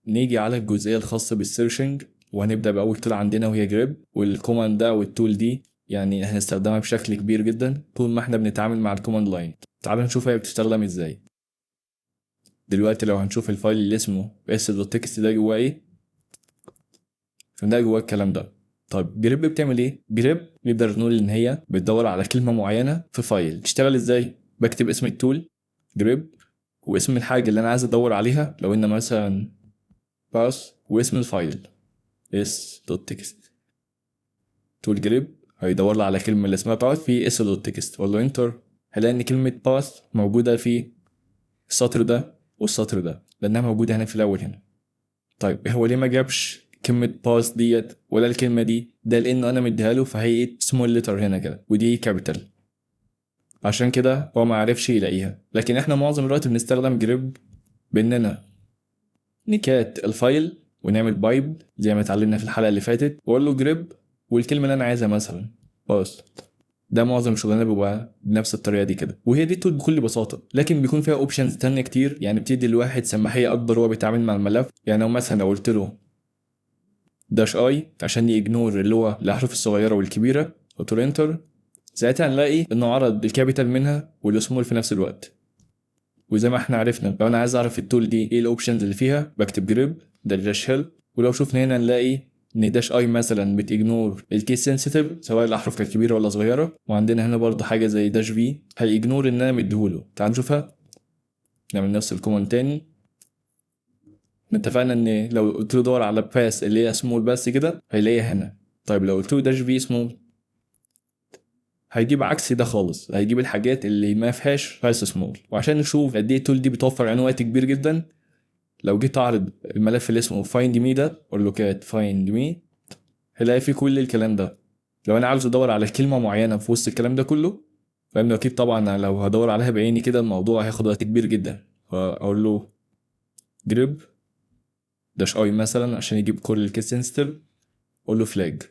نيجي على الجزئيه الخاصه بالسيرشنج، وهنبدا باول تول عندنا وهي جريب. والكوماند ده والتول دي يعني هنستخدمها بشكل كبير جدا طول ما احنا بنتعامل مع الكوماند لاين. تعالوا نشوف هي بتستخدم ازاي. دلوقتي لو هنشوف الفايل اللي اسمه s.txt ده جواه ايه، فده جواه الكلام ده. طيب جريب بتعمل ايه؟ جريب نقدر نقول ان هي بتدور على كلمه معينه في فايل. تشتغل ازاي؟ بكتب اسم التول جريب واسم الحاجه اللي انا عايز ادور عليها، لو ان مثلا باس، واسم الفايل s.txt. تول جريب هيدور لي على كلمه اللي اسمها باث في s.txt، اقول له انتر، هلاقي ان كلمه باث موجوده في السطر ده والسطر ده لانها موجوده هنا في الاول هنا. طيب هو ليه ما جابش كلمة باس ديت ولا الكلمة دي؟ ده لأنه أنا مديها له في هيئة سمول لتر هنا كده، ودي كابيتال، عشان كده هو ما عرفش يلاقيها. لكن احنا معظم الوقت بنستخدم جريب بإننا نكات الفايل ونعمل بايب زي ما اتعلمنا في الحلقة اللي فاتت، وأقول له جريب والكلمة اللي أنا عايزها مثلا باس. ده معظم شغلنا بيبقى بنفس الطريقه دي كده، وهي دي التول بكل بساطه. لكن بيكون فيها اوبشنز تانية كتير، يعني بتدي الواحد سماحيه اكبر وهو بيتعامل مع الملف. يعني لو مثلا لو قلت له داش اي عشان يجنور اللي هو الاحرف الصغيره والكبيره، قلت له انتر، ساعتها هنلاقي انه عرض الكابيتال منها والسمول في نفس الوقت. وزي ما احنا عرفنا لو انا عايز اعرف التول دي ايه الاوبشنز اللي فيها، بكتب جريب داش هيلب. ولو شفنا هنا نلاقي ان داش اي مثلا بتجنور الكيس سنسيتيف سواء الاحرف كانت كبيره ولا صغيره، وعندنا هنا برضه حاجه زي داش في هيجنور ان انا مديهوله. تعال نشوفها، نعمل نفس الكومنت تاني. اتفقنا ان لو قلت له دور على باس اللي هي سمول بس كده هيلاقيها هنا. طيب لو قلت له داش في سمول هيجيب عكس ده خالص، هيجيب الحاجات اللي ما فيهاش باس سمول. وعشان نشوف قد ايه التول دي بتوفر عنه وقت كبير جدا، لو جيت اعرض الملف اللي اسمه find me ده، اقول له كات find me، هلاقي فيه كل الكلام ده. لو انا عاوز ادور على كلمه معينه في وسط الكلام ده كله، فاهمني، اكيد طبعا لو هدور عليها بعيني كده الموضوع هياخد وقت كبير جدا، فاقول له جريب داش اي مثلا عشان يجيب كل الكيس سنسيتيف. اقول له فلاج،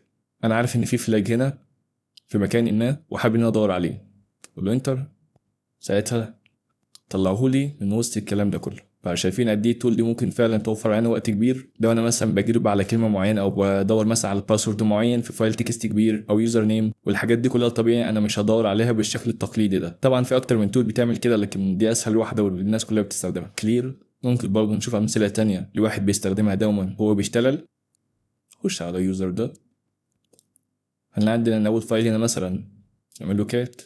انا عارف ان في فلاج هنا في مكان ما وحابب ان انا ادور عليه، اقول له انتر، ساعتها طلعهولي من وسط الكلام ده كله. فشايفين قد ايه التول دي ممكن فعلا توفر علينا وقت كبير. لو انا مثلا بجرب على كلمه معينه او بدور مثلا على باسورد معين في فايل تكست كبير او يوزر نيم والحاجات دي كلها، طبيعي انا مش هدور عليها بالشكل التقليدي ده. طبعا في اكتر من تول بتعمل كده، لكن دي اسهل واحده والناس كلها بتستخدمها كلير. ممكن برضه نشوف امثله تانية لواحد بيستخدمها دوما وهو بيشتغل. خش على يوزر ده، هنلاقي عندنا اول فايل هنا مثلا نعمل له كات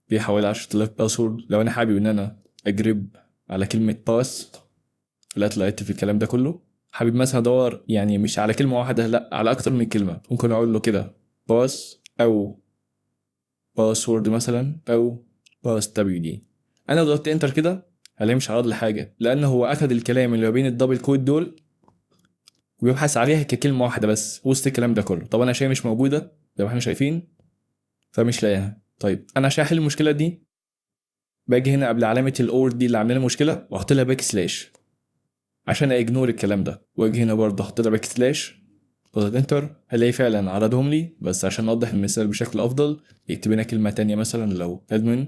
فيه حوالي 10,000 باسورد. لو انا حابب ان انا اجرب على كلمه باس، لا طلعت في الكلام ده كله، حابب مثلا ادور يعني مش على كلمه واحده، لا على اكتر من كلمه، ممكن اقول له كده باس او باسورد مثلا او باس دبليو دي. انا لو ضغطت انتر كده هلاقيه مش عارض لي حاجه، لان هو اخد الكلام اللي ما بين الدبل كود دول ويبحث عليها ككلمه واحده بس وسط الكلام ده كله. طب انا شايف مش موجوده زي ما احنا شايفين، فمش لاقيها. طيب انا عشان احل المشكله دي باجي هنا قبل علامه الاور دي اللي عامله مشكله واحط لها باك سلاش عشان اجنور الكلام ده، واجي هنا برضه احط لها باك سلاش، اضغط انتر، هلاقي فعلا عرضهم لي. بس عشان نوضح المثال بشكل افضل يكتب لنا كلمه تانية مثلا لو ادمن،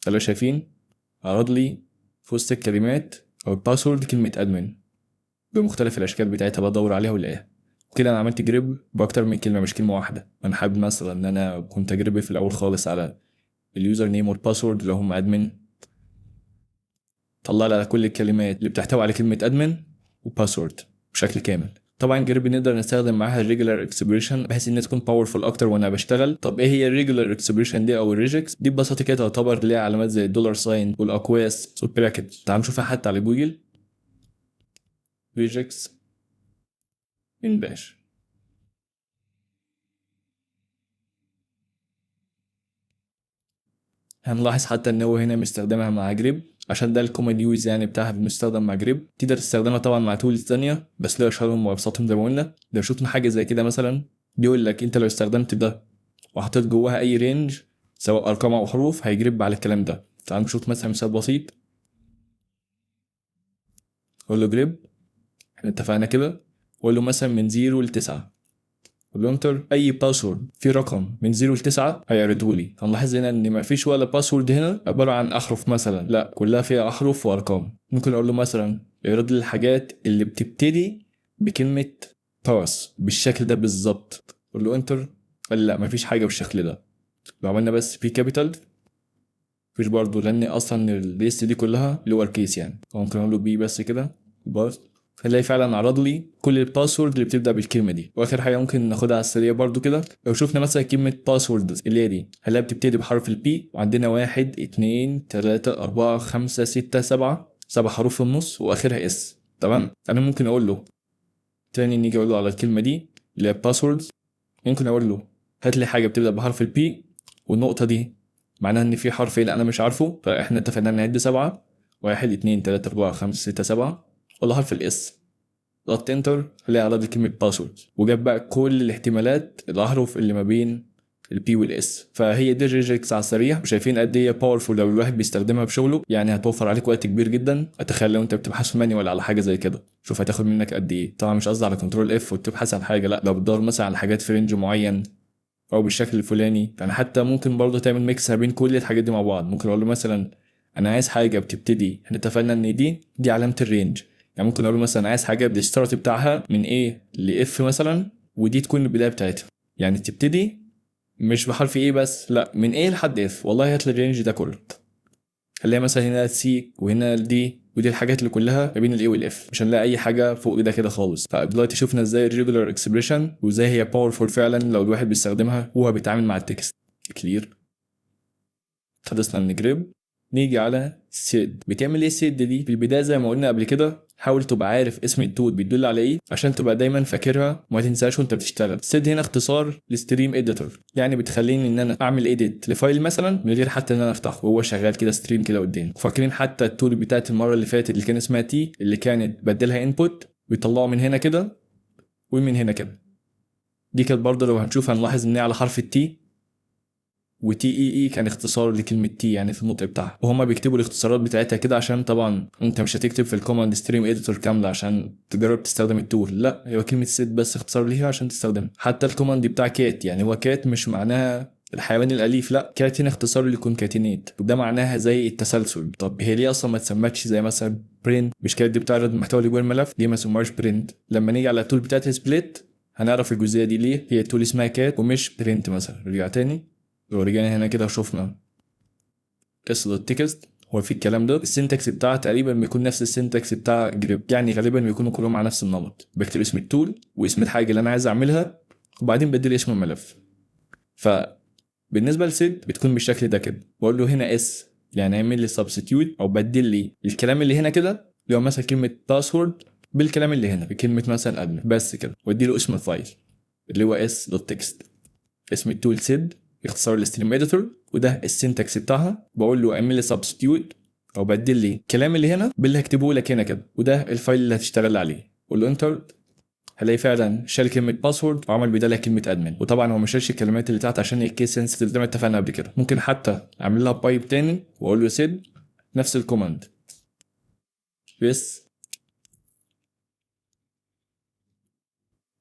خلوا شايفين عرض لي في وسط الكلمات او الباسورد كلمه ادمن بمختلف الاشكال بتاعتها، بدور عليها والاقيها. كده انا عملت جريب باكتر من كلمه مش كلمه واحده. انا حابب مثلا ان انا كنت اجرب في الاول خالص على اليوزر نيم والباسورد اللي هم ادمن، طلع لي على كل الكلمات اللي بتحتوي على كلمه ادمن وباسورد بشكل كامل. طبعا جريب نقدر نستخدم معاها الريجولار اكسبريشن بحيث انها تكون باورفul اكتر وانا بشتغل. طب ايه هي الريجولار اكسبريشن دي او الريجكس دي؟ ببساطه كده تعتبر ليها علامات زي الدولار ساين والاقواس والبراكت. تعال نشوفها حتى على جوجل، ريجكس ان باش. هنلاحظ حتى ان هو هنا مستخدمها مع جريب عشان ده الكومن يوز يعني بتاعها بنستخدم مع جريب. تقدر تستخدمها طبعا مع تولز تانية بس لا اشهرهم وابسطهم زي ما قلنا. لو شفنا حاجه زي كده مثلا بيقول لك انت لو استخدمت ده وحطيت جواها اي رينج سواء ارقام او حروف هيجرب على الكلام ده. تعال نشوف مثلا مثال بسيط، قول له جريب، احنا اتفقنا كده، قول له مثلا من 0 ل 9، قول له انتر، اي باسورد في رقم من 0 ل 9 هيعرضه لي. هنلاحظ هنا ان ما فيش ولا باسورد هنا عباره عن احرف مثلا، لا كلها فيها احرف وارقام. ممكن اقول له مثلا بيعرض لي الحاجات اللي بتبتدي بكلمة باس بالشكل ده بالظبط. قول له انتر، قال لا مفيش حاجة بالشكل ده. لو عملنا بس في كابيتال مفيش برضه، لان اصلا الليست دي كلها لور كيس يعني. ممكن اقول له بي بس كده باس، هنلاقي فعلا عرض لي كل الباسورد اللي بتبدا بالكلمه دي. واخر حاجه ممكن ناخدها على السريع برضو كده، لو شفنا مثلا كلمه باسورد اللي هي دي، هنلاقيها بتبتدي بحرف البي، وعندنا 1 2 3 4 5 6 7 حروف في النص واخرها اس. تمام، انا ممكن اقول له تاني، نيجي اقول له على الكلمه دي اللي هي باسورد، ممكن اقول له هات لي حاجه بتبدا بحرف البي والنقطه دي معناها ان في حرف ايه انا مش عارفه، فاحنا اتفقنا نعد 7 1 2 3 4 5 6 7 ولا حرف الاس. ضغطت انتر هلاقي على كلمة باسورد، وجاب بقى كل الاحتمالات الاحرف اللي ما بين البي والاس. فهي دي الريجكس على السريع، وشايفين قد ايه باورفول لو الواحد بيستخدمها في شغله. يعني هتوفر عليك وقت كبير جدا. اتخيل لو انت بتبحث مانيوال على حاجه زي كده، شوف هتاخد منك قد ايه. طبعا مش قصدي على كنترول اف وتبحث عن حاجه، لا، لو بتدور مثلا على حاجات في رينج معين او بالشكل الفلاني. يعني حتى ممكن برضه تعمل ميكس ما بين كل الحاجات دي مع بعض. ممكن اقول له مثلا انا عايز حاجه بتبتدي، احنا اتفقنا ان دي علامه الرينج. يعني ممكن اقول له مثلا عايز حاجه بالستارت بتاعها من A ل F مثلا، ودي تكون البدايه بتاعتها. يعني تبتدي مش بحرف A بس، لا، من A لحد F. والله هات لي الرينج ده كله. خليها مثلا هنا C وهنا D، ودي الحاجات اللي كلها ما بين الاي والاف، مش هنلاقي اي حاجه فوق ده كده خالص. فدلوقتي شفنا ازاي الريجولار اكسبريشن وازاي هي باورفول فعلا لو الواحد بيستخدمها وهو بيتعامل مع التكست. كلير. خلصنا من جريب، نيجي على سيد. بتعمل ايه سيد دي؟ في البدايه زي ما قلنا قبل كده، حاول تبقى عارف اسم التول بيدل على ايه عشان تبقى دايما فاكرها وما تنساش وانت بتشتغل. سيد هنا اختصار لستريم اديتور، يعني بتخليني ان انا اعمل اديت لفايل مثلا من غير حتى ان انا افتحه وهو شغال كده ستريم كده قدامي. فاكرين حتى التول بتاعت المره اللي فاتت اللي كان اسمها تي، اللي كانت بدلها انبوت بيطلعه من هنا كده ومن هنا كده. دي كانت برضه لو هنشوف هنلاحظ ان هي على حرف التي، وتي اي اي كان اختصار لكلمه تي يعني في النطق بتاعها. وهما بيكتبوا الاختصارات بتاعتها كده عشان طبعا انت مش هتكتب في الكوماند ستريم اديتور كامله عشان تجرب تستخدم التول، لا، هو كلمه سيت بس اختصار ليها عشان تستخدمها. حتى الكوماند بتاع كات، يعني هو كات مش معناها الحيوان الاليف، لا، كات هنا اختصار لكونكاتينيت، وده معناها زي التسلسل. طب هي ليه اصلا ما تسمتش زي مثلا برنت؟ مش كات دي بتعرض المحتوى اللي جوه الملف، ليه ما سموهاش برنت؟ لما نيجي على التول بتاعت سبليت هنعرف الجزئيه دي ليه هي التول اسمها كات ومش برنت مثلا. رجع تاني، لو رجعنا هنا كده وشوفنا قصة التكست، هو في الكلام ده السنتكس بتاعه تقريبا بيكون نفس السنتكس بتاع جريب، يعني غالبا بيكونوا كلهم على نفس النمط. بكتب اسم التول واسم الحاجة اللي انا عايز اعملها وبعدين بدل اسم الملف. فبالنسبة لسيد بتكون بالشكل ده كده، بقول له هنا اس يعني اعمل لي سبستيتيوت او بدل لي الكلام اللي هنا كده، اللي هو مثلا كلمة باسورد بالكلام اللي هنا بكلمة مثلا ادمن بس كده، وادي له اسم الفايل اللي هو s.txt. اسم التول سيد اختصار لستريم اديتور، وده السنتكس بتاعها. بقول له اعمل لي سبستيوت او بدل لي الكلام اللي هنا باللي هكتبه لك هنا كده، وده الفايل اللي هتشتغل عليه. قول له انتر، هلاقي فعلا شال كلمه باسورد وعمل بدالها كلمه ادمن. وطبعا هو مش شالش الكلمات اللي تحت عشان الكيس سنسيتيف زي ما اتفقنا قبل كده. ممكن حتى اعمل لها بايب تاني واقول له سيد نفس الكوماند بس،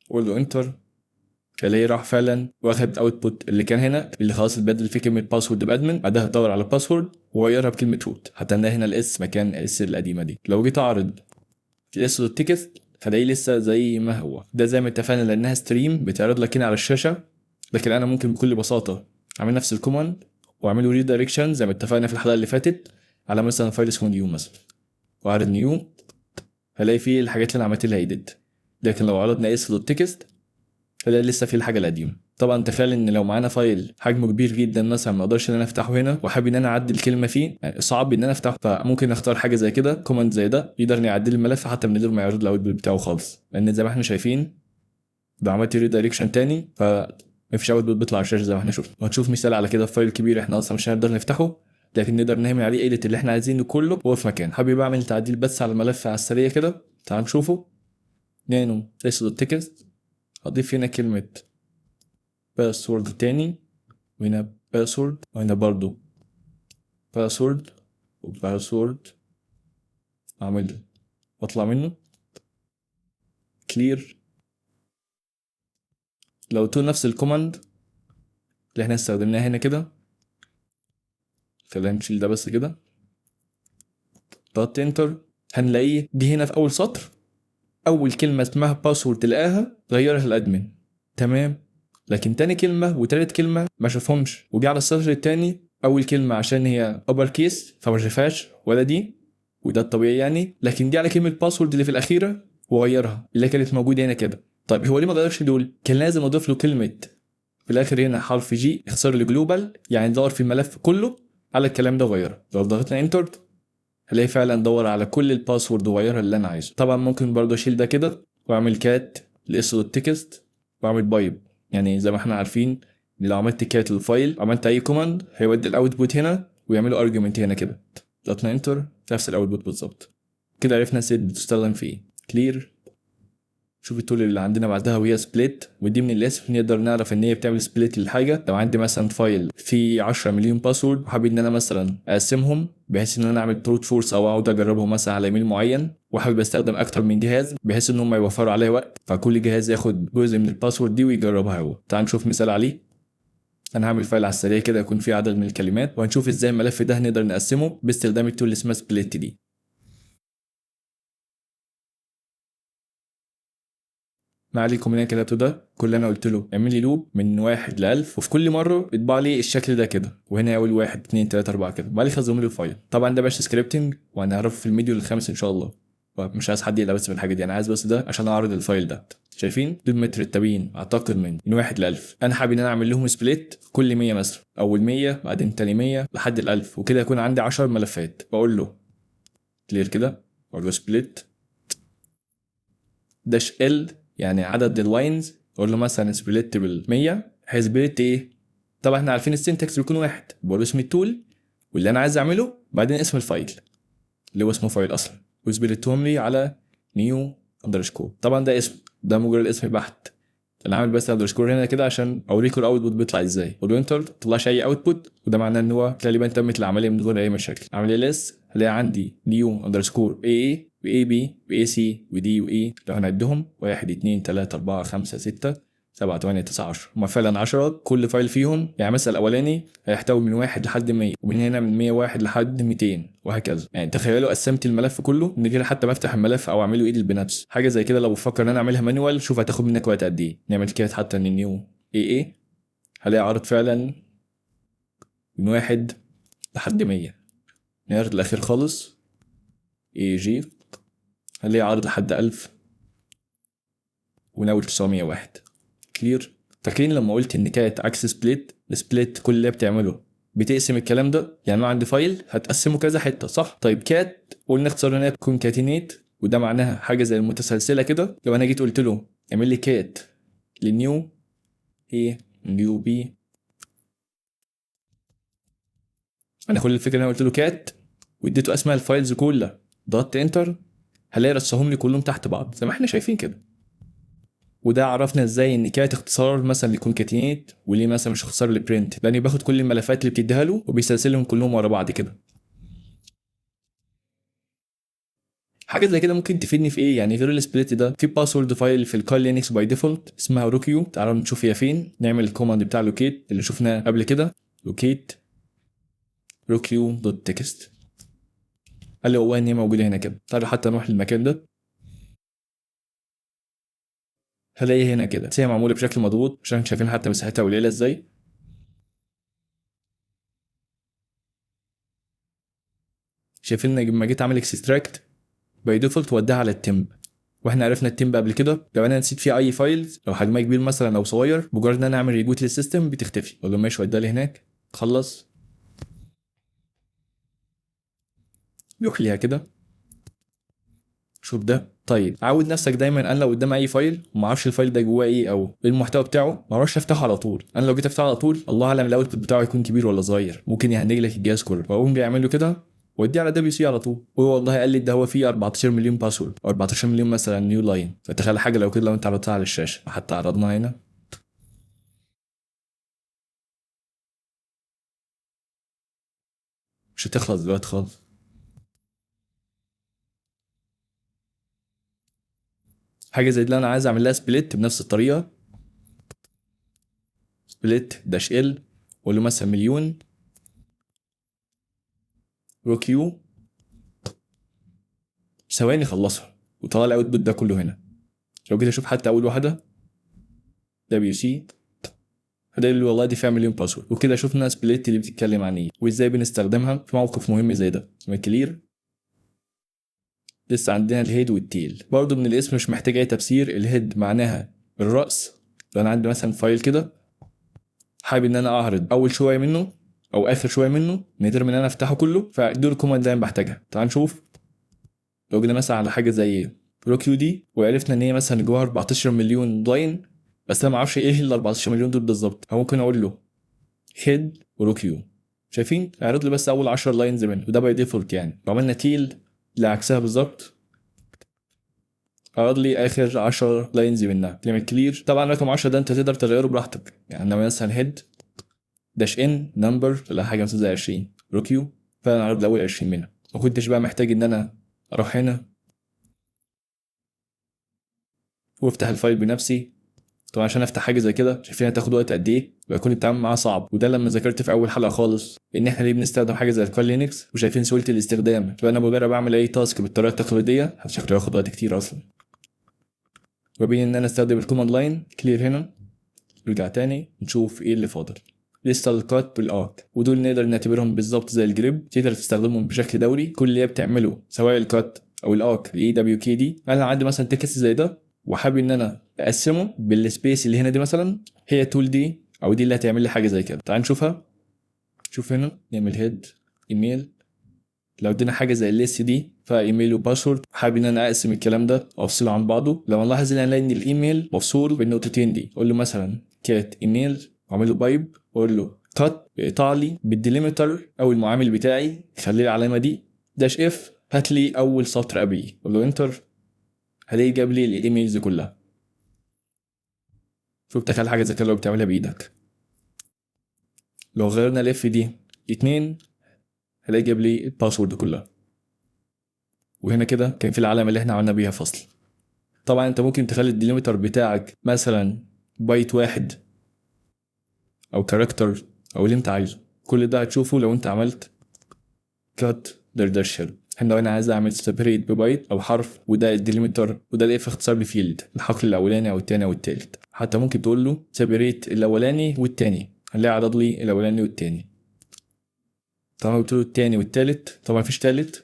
قول له انتر، فلاقيه راح فعلا واخد اوتبوت اللي كان هنا اللي خلاص اتبدل فيه كلمه باسورد بادمن، بعدها دور على باسورد وغيرها بكلمه روت، حتى ان هنا الاس مكان الاس القديمه دي. لو جيت اعرض الاس والتكست هلاقيه لسه زي ما هو. ده زي ما اتفقنا لانها ستريم بتعرض لك هنا على الشاشه، لكن انا ممكن بكل بساطه اعمل نفس الكوماند واعمله ريدايركشن زي ما اتفقنا في الحلقه اللي فاتت على مثلا فايل اسمه نيو مثلا، واعرض نيو هلاقي فيه الحاجات اللي انا عملت لها ايديت. لكن لو عرضنا اس والتكست فده لسه في الحاجه القديمه. طبعا تخيل ان لو معانا فايل حجمه كبير جدا مثلا ما اقدرش ان انا افتحه هنا وحابب ان انا اعدل الكلمه فيه، يعني صعب ان انا افتحه، فممكن اختار حاجه زي كده، كوماند زي ده يقدر يعدل الملف حتى من غير ما يعرض الاوتبوت بتاعه خالص. لان زي ما احنا شايفين لو عملت ريدايركشن تاني فمفيش اوتبوت بيطلع على الشاشه زي ما احنا شفنا. وهتشوف مثال على كده في فايل كبير احنا اصلا مش هنقدر نفتحه، لكن نقدر نعمل عليه ايديت اللي احنا عايزينه كله وهو في مكان. حابب اعمل تعديل بس على الملف على السريع كده، تعال نشوفه. نانو اسود تكست، هضيف هنا كلمه باسورد تاني، وهنا باسورد، وهنا برضو باسورد وباسورد، اعمل واطلع منه كلير. لو تو نفس الكوماند اللي احنا استخدمناه هنا كده، خلينا نشيل ده بس كده، ضغطت انتر، هنلاقيه دي هنا في اول سطر، اول كلمه اسمها باسورد تلاقاها غيرها الادمن، تمام. لكن تاني كلمه وتالت كلمه ما شافهمش، وجي على السطر التاني اول كلمه عشان هي ابر كيس فما شافهاش ولا دي، وده الطبيعي يعني. لكن دي على كلمه باسورد اللي في الاخيره وغيرها اللي كانت موجوده هنا كده. طيب هو ليه ما غيرش دول؟ كان لازم اضيف له كلمه في الاخر هنا حرف جي اختصار لجلوبال، يعني دور في الملف كله على الكلام ده وغيره. لو ضغطنا انتر هلاقي فعلا دور على كل الباسورد وغيرها اللي انا عايزه. طبعا ممكن برضه اشيل ده كده واعمل كات لاس دوت تكست واعمل بايب، يعني زي ما احنا عارفين لو عملت كات للفايل عملت اي كوماند هيودي الاوتبوت هنا ويعملوا ارجيومنت هنا كده. ضغطنا انتر نفس الاوتبوت بالظبط. كده عرفنا السيت بتستخدم في ايه. كلير. شوف التول اللي عندنا بعدها وهي سبليت، ودي من الاسم نقدر نعرف ان هي بتعمل سبليت للحاجه. لو عندي مثلا فايل فيه 10 مليون باسورد وحابب ان انا مثلا اقسمهم بحيث ان انا اعمل بروت فورس او اقعد اجربهم مثلا على ايميل معين، وحابب استخدم اكتر من جهاز بحيث ان هم يوفروا عليا وقت، فكل جهاز ياخد جزء من الباسورد دي ويجربها هو. تعال نشوف مثال عليه. انا هعمل فايل على السريع كده يكون فيه عدد من الكلمات، وهنشوف ازاي الملف ده نقدر نقسمه باستخدام التول اللي اسمها سبليت دي. ما عليكم من اللي انا كتبته ده كل انا قلت له اعمل لي لوب من 1 ل 1000، وفي كل مره بيطبع لي الشكل ده كده، وهنا يقول 1 2 3 4 كده. بعد كده خزنوا لي الفايل. طبعا ده باش سكريبتنج وهنعرفه في الفيديو الخامس ان شاء الله. مش عايز حد يقلق بس في الحاجه دي، انا عايز بس ده عشان اعرض الفايل ده. شايفين دول مترتبين اعتقد من 1 ل 1000. انا حابب ان انا اعمل لهم سبليت كل 100 مثلا، اول 100 بعدين تاني 100 لحد ال 1000، وكده يكون عندي 10 ملفات. بقول له كلير كده واقول له سبليت داش ال يعني عدد اللاينز، اقول له مثلا سبليت بال 100 هيسبليت ايه. طبعا احنا عارفين السنتكس بيكون واحد، بقول له اسم التول واللي انا عايز اعمله بعدين اسم الفايل اللي هو اسمه فايل اصلا، وسبليتهم لي على نيو اندرسكور. طبعا ده اسم، ده مجرد اسم بحت. انا عامل بس اندرسكور هنا كده عشان اوريكم الاوتبوت بيطلع ازاي. قول له انتر طلعش اي اوتبوت، وده معناه ان هو تقريبا تمت العمليه من غير اي مشاكل. اعمل ls هلاقي عندي نيو اندرسكور اي واي بي واي سي ودي واي. لو هنعدهم 1 2 3 4 5 6 7 8 9 10، هما فعلا 10. كل فايل فيهم يعني مثلا الاولاني هيحتوي من 1 لحد 100، ومن هنا من 101 لحد 200 وهكذا. يعني تخيلوا قسمت الملف كله من غير حتى ما افتح الملف او اعمله ايديت بنفسي. حاجه زي كده لو بفكر ان انا اعملها مانوال شوف هتاخد منك وقت قد ايه. نعمل كده حتى ان نيو اي هلاقي عرض فعلا من 1 لحد 100. نعرض الاخير خالص اي جي هلاقي عرض لحد 1000 وناول 901. كلير. فاكرين لما قلت ان كانت عكس سبليت؟ السبليت كل اللي بتعمله بتقسم الكلام ده، يعني انا عندي فايل هتقسمه كذا حته صح. طيب كات قلنا اختصار انها تكون كاتينيت، وده معناها حاجه زي المتسلسله كده. لو انا جيت قلت له اعمل لي كات لنيو ايه نيو بي، انا كل الفكره انا قلت له كات واديته اسماء الفايلز كلها، ضغطت انتر هلاقي رصهم لي كلهم تحت بعض زي ما احنا شايفين كده. وده عرفنا ازاي ان كات اختصار مثلا لكونكاتينيت، وليه مثلا مش اختصار لبرنت، لاني باخد كل الملفات اللي بتديها له وبيسلسلهم كلهم ورا بعض كده. حاجه زي كده ممكن تفيدني في ايه يعني غير السبليت ده؟ في باسورد فايل في الكال لينكس باي ديفولت اسمها روكيو. تعالوا نشوف هي فين. نعمل الكوماند بتاع لوكيت اللي شفناه قبل كده، لوكيت روكيو دوت تكست. قال لي هو ان هي موجوده هنا كده. تعالوا حتى نروح للمكان ده هلاقي هنا كده، بس هي معموله بشكل مضغوط عشان شايفين حتى مساحتها قليله ازاي. شايفين لما جيت اعمل اكستراكت باي ديفولت وديها على التمب، واحنا عرفنا التمب قبل كده. لو انا نسيت فيه اي فايلز لو حجمها كبير مثلا او صغير مجرد ان انا اعمل ريبوت للسيستم بتختفي. اقول له ماشي وديها لي هناك. خلص يروح ليها كده. شوف ده. طيب عود نفسك دايما انا لو قدام اي فايل وما اعرفش الفايل ده جواه ايه او ايه المحتوى بتاعه ما اعرفش افتحه على طول. انا لو جيت افتحه على طول الله اعلم الاوتبوت بتاعه يكون كبير ولا صغير، ممكن يهنج لك الجهاز كله. فاقوم جاي اعمل له كده وديه على دبليو سي على طول، وهو والله قال لي ده هو فيه 14 مليون باسورد او 14 مليون مثلا نيو لاين. فتخيل حاجه لو كده لو انت عرضتها على الشاشه، حتى عرضناها هنا مش هتخلص دلوقتي خالص. حاجه زي دي اللي انا عايز اعمل لها سبليت بنفس الطريقه. سبليت داش ال واقول له مثلا مليون روكيو ثواني خلصها وطلع الاوتبوت ده كله هنا. لو جيت اشوف حتى اول واحده WC هلاقي لي والله دي فيها مليون باسورد. وكده شفنا سبليت اللي بتتكلم عن ايه وازاي بنستخدمها في موقف مهم زي ده. كلير. لسه عندنا الهيد والتيل برضه من الاسم مش محتاج اي تفسير. الهيد معناها الراس. لو انا عندي مثلا فايل كده حابب ان انا اعرض اول شويه منه او اخر شويه منه من غير ما انا افتحه كله، فدول الكوماند اللي انا بحتاجها. تعال نشوف. لو جينا مثلا على حاجه زي روكيو دي وعرفنا ان هي مثلا جواها 14 مليون لاين، بس انا ما اعرفش ايه ال 14 مليون دول بالظبط. ممكن اقول له هيد وروكيو. شايفين اعرض لي بس اول 10 لاينز منه وده باي ديفولت. يعني لو عملنا تيل اللي عكسها بالظبط عرض لي اخر 10 لاينز منها. كلمه كلير طبعا رقم 10 ده انت تقدر تغيره براحتك. يعني لما مثلا هيد داش ان نمبر ولا حاجه مثلا زي 20 روكيو فانا عرض الاول 20 منها. ما كنتش بقى محتاج ان انا اروح هنا وافتح الفايل بنفسي. طبعا عشان افتح حاجه زي كده شايفين هتاخد وقت قد ايه ويكون التعامل معاه صعب. وده لما ذكرت في اول حلقه خالص ان احنا ليه بنستخدم حاجه زي الكوال لينكس وشايفين سهوله الاستخدام. فانا بجرب اعمل اي تاسك بالطريقه التقليديه شكله ياخد وقت كتير اصلا. وبين ان انا استخدم الكوماند لاين كلير هنا نرجع تاني نشوف ايه اللي فاضل. لسه الكات بالارك ودول نقدر نعتبرهم بالظبط زي الجريب. تقدر تستخدمهم بشكل دوري. كل اللي بتعمله سواء الكات او الارك الاي دبليو كي دي. انا عندي مثلا تكست زي ده وحابب ان انا اقسمه بالسبيس اللي هنا دي مثلا، هي التول دي او دي اللي هتعمل لي حاجه زي كده. تعال نشوفها. شوف هنا نعمل هيد ايميل. لو ادينا حاجه زي الاس دي فايميل وباسورد حابب ان انا اقسم الكلام ده افصله عن بعضه. لو نلاحظ ان انا الايميل مفصول بالنقطتين دي اقول له مثلا كات ايميل واعمل له بايب واقول له كات يقطع لي بالديليمتر او المعامل بتاعي خلي لي العلامه دي داش اف هات لي اول سطر قبليه. اقول له انتر هلاقي جاب لي الايميلز كلها. شوف تخيل حاجه زي كده لو بتعملها بايدك. لو غيرنا الاف دي 2 هلاقي جاب لي الباسورد كلها. وهنا كده كان في العلامه اللي احنا عملنا بيها فصل. طبعا انت ممكن تخلي الديليمتر بتاعك مثلا بايت واحد او كاركتر او اللي انت عايزه. كل ده هتشوفه لو انت عملت كات دردشل. هنا لو انا عايز اعمل سيبريت ببايت او حرف وده الديليمتر وده الاف اختصار لفيلد الحقل الاولاني او الثاني او الثالث. حتى ممكن تقول له سيبريت الاولاني والثاني هنلاقي عدد لي الاولاني والثاني. طبعا قلت له الثاني والثالث طبعا مفيش ثالث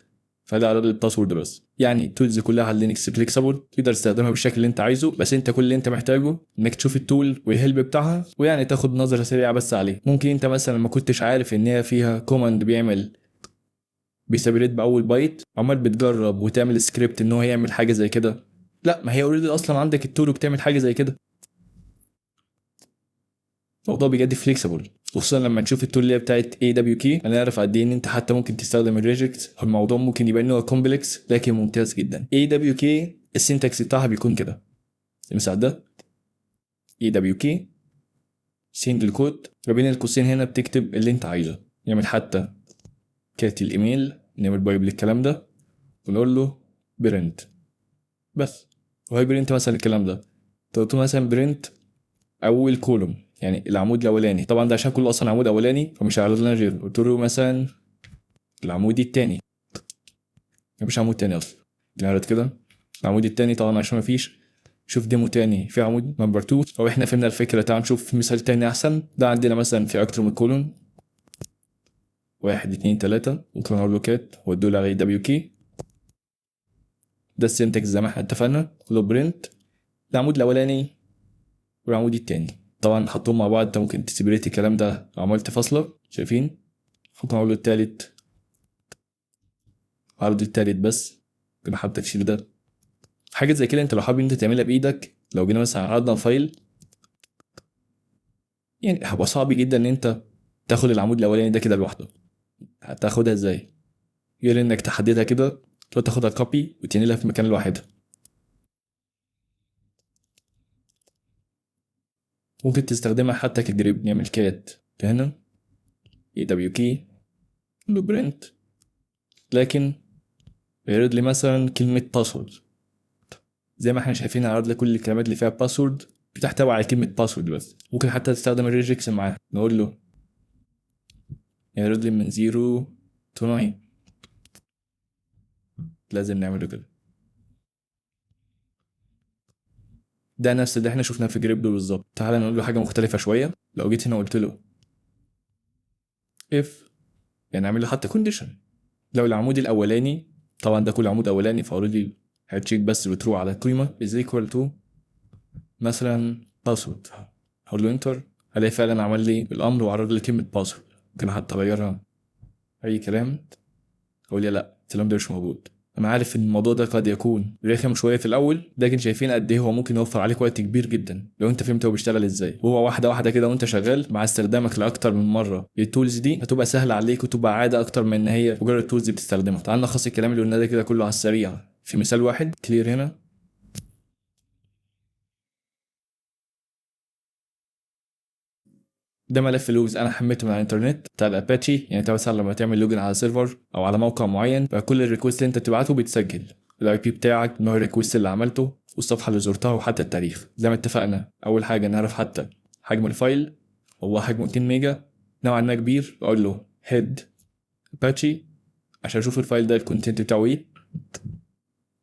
فده عدد الباسورد بس. يعني التولز كلها على لينكس فليكسبل تقدر تستخدمها بالشكل اللي انت عايزه. بس انت كل اللي انت محتاجه انك تشوف التول والهيلب بتاعها ويعني تاخد نظره سريعه بس عليه. ممكن انت مثلا ما كنتش عارف ان هي فيها كوماند بيعمل بيسابريت باول بايت عمال بتجرب وتعمل سكريبت ان هو يعمل حاجه زي كده. لا ما هي اوريدي اصلا عندك التول وبتعمل حاجه زي كده. الموضوع بجد فليكسبل خصوصا لما تشوف التول اللي هي بتاعت AWK. انا اعرف قد ايه ان انت حتى ممكن تستخدم الريجكت. الموضوع ممكن يبان انه كومبلكس لكن ممتاز جدا. AWK السينتاكس بتاعها بيكون كده. المثال ده AWK سنجل كوت ما بين القوسين هنا بتكتب اللي انت عايزه. نعمل حتى كات الايميل نعمل بايب للكلام ده ونقول له برنت بس. وهي برنت مثلا الكلام ده تقول مثلا برنت اول كولوم يعني العمود الاولاني. طبعا ده عشان كله اصلا عمود اولاني فمش هيعرض لنا غيره. قلت له مثلا العمود الثاني مفيش عمود تاني اصلا نعرض كده العمود الثاني طبعا عشان مفيش. شوف ديمو تاني في عمود نمبر 2. لو احنا فهمنا الفكره تعال نشوف مثال تاني احسن. ده عندنا مثلا في اكتر من كولون 1 2 3 ممكن اقول له كات وادول على WK. ده السنتكس زي ما احنا اتفقنا. له برنت العمود الاولاني والعمود الثاني طبعا حطهم مع بعض. انت ممكن تسيبريت الكلام ده لو عملت فاصله. شايفين ممكن اقول له الثالث عرض الثالث بس كده حابب تفسير ده. حاجه زي كده انت لو حابب انت تعملها بايدك لو جينا مثلا عرضنا فايل يعني هيبقى صعب جدا ان انت تاخد العمود الاولاني ده كده لوحده. هتاخدها ازاي؟ غير انك تحددها كده تاخدها كوبي وتنقلها في مكان لوحدها. ممكن تستخدمها حتى كجريب. نعمل كات هنا AWK له برنت لكن يعرض لي مثلا كلمة باسورد. زي ما احنا شايفين عرض لي كل الكلمات اللي فيها باسورد بتحتوي على كلمة باسورد بس. ممكن حتى تستخدم الريجكس معاها نقول له يعرض لي من 0 to 9 لازم نعمله كده. ده نفس اللي احنا شفناه في جريب بالظبط. تعالى نقول له حاجه مختلفه شويه. لو جيت هنا قلت له if، يعني اعمل له حتى condition. لو العمود الاولاني، طبعا ده كل عمود اولاني، فاوريدي هتشيك بس بترو على القيمه is equal to مثلا باسورد. هقول له انتر، هلاقي فعلا عمل لي الامر وعرض لي كلمه باسورد. ممكن حتى اغيرها اي كلام، اقول لي لا الكلام ده مش موجود. انا عارف ان الموضوع ده قد يكون رخم شويه في الاول، لكن شايفين قد ايه هو ممكن يوفر عليك وقت كبير جدا لو انت فهمت هو بيشتغل ازاي. وهو واحده واحده كده وانت شغال مع استخدامك لاكتر من مره التولز دي هتبقى سهله عليك وتبقى عاده اكتر من ان هي مجرد تولز بتستخدمها. تعال نلخص الكلام اللي قلناه ده كده كله على السريع في مثال واحد كلير هنا. ده ملف لوجز انا حملته من على الانترنت بتاع الاباتشي. يعني انت مثلا لما تعمل لوجن على سيرفر او على موقع معين، فكل الريكوست اللي انت تبعته بيتسجل، الاي بي بتاعك، نوع الريكوست اللي عملته، والصفحه اللي زرتها، وحتى التاريخ. زي ما اتفقنا اول حاجه نعرف حتى حجم الفايل، هو حجمه 200 ميجا نوعا ما كبير. اقول له هيد اباتشي عشان اشوف الفايل ده الكونتنت بتاعه ايه،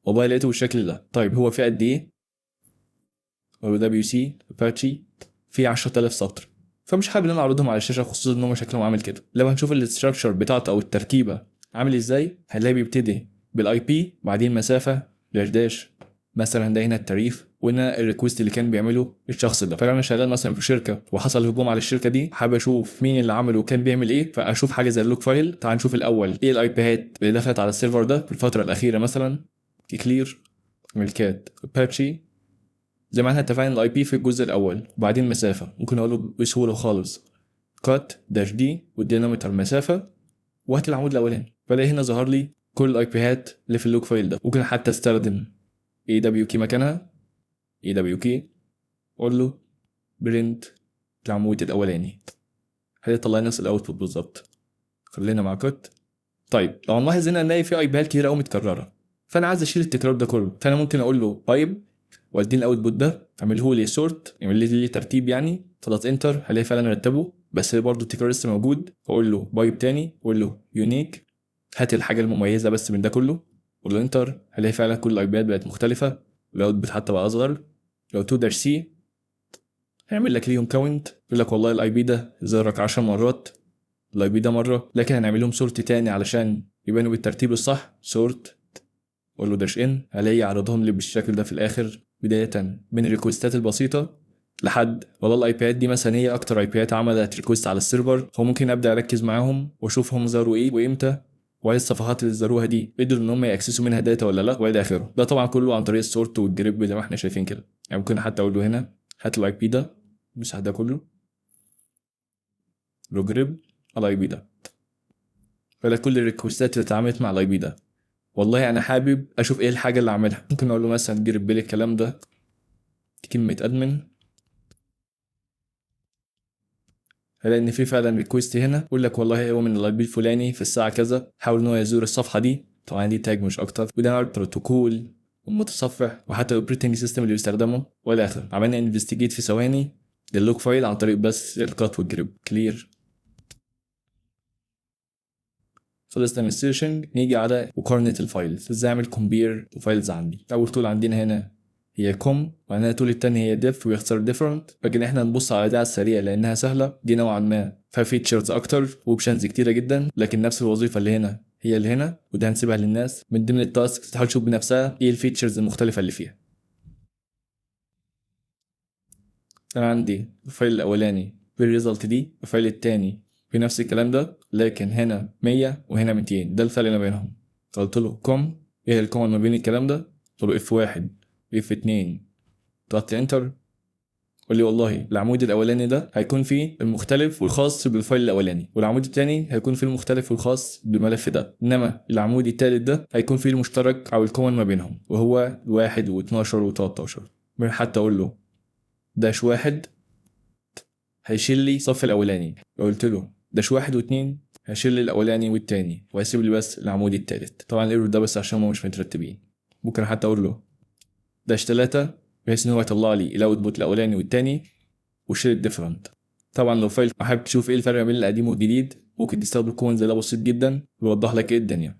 والله لقيته بالشكل ده. طيب هو فيه قد ايه؟ اقول له دبليو سي اباتشي فيه 10000 سطر. فمش حابب ان انا اعرضهم على الشاشه، خصوصا ان هم شكلهم عامل كده. لو هنشوف الاستراكشر بتاعته او التركيبه عامل ازاي، هنلاقي بيبتدي بالاي بي، بعدين مسافه داش مثلا، ده هنا التاريخ، وهنا الريكوست اللي كان بيعمله الشخص ده. فلو انا شغال مثلا في شركه وحصل هجوم على الشركه دي، حابب اشوف مين اللي عمله وكان بيعمل ايه، فاشوف حاجه زي اللوك فايل. تعال نشوف الاول ايه الاي بيات اللي دخلت على السيرفر ده في الفتره الاخيره. مثلا كلير ملكات اباتشي، زي ما احنا اتفقنا الاي بي في الجزء الاول، وبعدين مسافه. ممكن اقول له بسهوله خالص كات داش دي والدينامتر مسافه، وهات العمود الاولاني. فلاقي هنا ظهر لي كل الاي بيات اللي في اللوج فايل ده. ممكن حتى استخدم اي دبليو كي مكانها، اي دبليو كي، اقول له برنت العمود الاولاني، هيطلع نفس الاوتبوت بالظبط. خلينا مع كات. طيب لو نلاحظ هنا نلاقي في اي بيات كتير قوي متكرره، فانا عايز اشيل التكرار ده كله. فانا ممكن اقول له بايب واديني الاوتبوت ده، اعمله لي سورت، يعمل لي ترتيب يعني. خلاص انتر، هلاقي فعلا رتبه، بس برضه التكرار لسه موجود. اقول له بايب تاني، اقول له يونيك، هات الحاجه المميزه بس من ده كله. اقول له انتر، هلاقي فعلا كل الايبيات بقت مختلفه، والاوتبوت حتى بقى اصغر. لو 2 داش سي هيعمل لك ليهم كاونت، يقول لك والله الاي بي ده ظهرك 10 مرات، الاي بي ده مره، لكن هنعمل لهم سورت تاني علشان يبانوا بالترتيب الصح. سورت، اقول له داش ان، هلاقي عرضهم لي بالشكل ده في الاخر، بدايه من الريكوستات البسيطه لحد والله الاي بيات دي مثلا هي اكتر اي بيات عملت ريكوست على السيرفر، فممكن ابدا اركز معاهم واشوف هم زاروا ايه وامتى، وهل الصفحات اللي زاروها دي قدروا ان هم ياكسسوا منها داتا ولا لا، والى اخره. ده طبعا كله عن طريق السورت والجريب زي ما احنا شايفين كده. يعني ممكن حتى اقول له هنا هات الاي بي ده، مش ده كله، لو جريب الاي بي ده، فده كل الريكوستات اللي اتعاملت مع الاي بي ده. والله انا حابب اشوف ايه الحاجه اللي عاملها. ممكن اقول له مثلا جرب لي الكلام ده كلمه ادمن، هلاقي ان في فعلا ريكوست هنا يقول لك والله هو من الاي بي الفلاني في الساعه كذا، حاول ان هو يزور الصفحه دي. طبعا دي تاج مش اكتر، وده نوع البروتوكول والمتصفح وحتى الاوبريتنج سيستم اللي بيستخدمه والى اخره. عملنا انفستيجيت في ثواني للوك فايل عن طريق بس الكات والجريب. كلير، خلصنا من السيرشنج. نيجي على مقارنه الفايلز، ازاي اعمل كومبير الفايلز عندي. اول تول عندنا هنا هي كوم، وعندنا التول التانية هي ديف ويختار ديفرنت. لكن احنا نبص على ده على السريع لانها سهله، دي نوعا ما فيها فيتشرز اكتر واوبشنز كتيره جدا، لكن نفس الوظيفه اللي هنا هي اللي هنا، وده هنسيبها للناس من ضمن التاسك تحاول تشوف بنفسها ايه الفيتشرز المختلفه اللي فيها. انا عندي الفايل الاولاني بالريزلت دي، الفايل التاني في نفس الكلام ده، لكن هنا 100 وهنا 200، ده الفرق ما بينهم. قلت له كوم، ايه الكومن ما بين الكلام ده؟ قلت له اف 1 اف 2، ضغطت انتر. قول لي والله العمود الاولاني ده هيكون فيه المختلف والخاص بالفايل الاولاني، والعمود الثاني هيكون فيه المختلف والخاص بالملف ده، انما العمود الثالث ده هيكون فيه المشترك او الكومن ما بينهم، وهو 1 و12 و13. حتى اقول له داش 1 هيشيل لي الصف الاولاني، قلت له داش 1 و2 هيشيل لي الاولاني والتاني، وهيسيب لي بس العمود الثالث. طبعا الايرور ده بس عشان هم مش مترتبين. ممكن حتى اقول له داش 3 بحيث ان هو يطلع لي الاوتبوت الاولاني والتاني وشيل الديفرنت. طبعا لو فايل حابب تشوف ايه الفرق بين القديم والجديد، ممكن تستخدم كومنت زي ده بسيط جدا ويوضح لك ايه الدنيا.